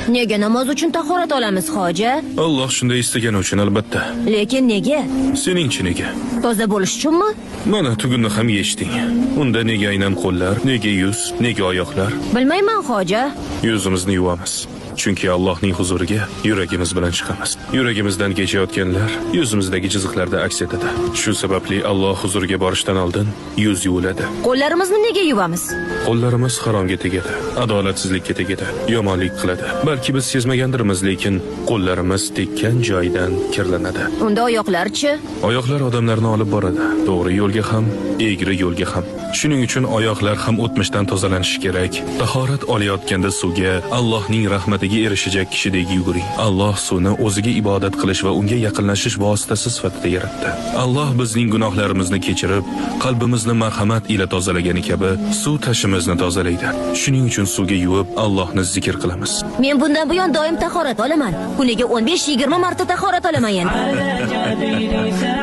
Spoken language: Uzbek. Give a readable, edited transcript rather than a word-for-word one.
Nega namoz uchun tahorat olamiz, hoji? Alloh shunday istagani uchun albatta. Lekin nega? Seningchi nega? Toza bo'lish uchunmi? Mana tugunni ham yechding. Unda nega aynan qo'llar, nega yuz, nega oyoqlar? Bilmayman, hoji. Yuzimizni yuvamiz. Chunki Allohning huzuriga yuragimiz bilan chiqamiz. Yuragimizdan kechayotganlar yuzimizdagi chiziqlarda aks etadi. Shu sababli Alloh huzuriga borishdan oldin yuz yuviladi. Qo'llarimizni nega yuvamiz? Qo'llarimiz haromga tegadi, adolatsizlikka tegadi, yomonlik qiladi. Balki biz sezmagandirmiz, lekin qo'llarimiz tekkan joydan kirlanadi. Unda oyoqlar-chi? Oyoqlar odamlarni olib boradi, to'g'ri yo'lga ham, egri yo'lga ham. Shuning uchun oyoqlar ham o'tmishdan tozalanishi kerak. Tahorat olayotganda suvga Allohning rahmatiga erishajak kishidek yuguring. Alloh suvni o'ziga ibodat qilish va unga yaqinlashish vositasi sifatida yaratdi. Alloh bizning gunohlarimizni kechirib, qalbimizni marhamat ila tozalagani kabi suv tashimizni tozalaydi. Shuning uchun suvga yuvib Allohni zikr qilamiz. Men bundan buyon doim tahorat olaman. Kuniga 15-20 marta tahorat olaman endi.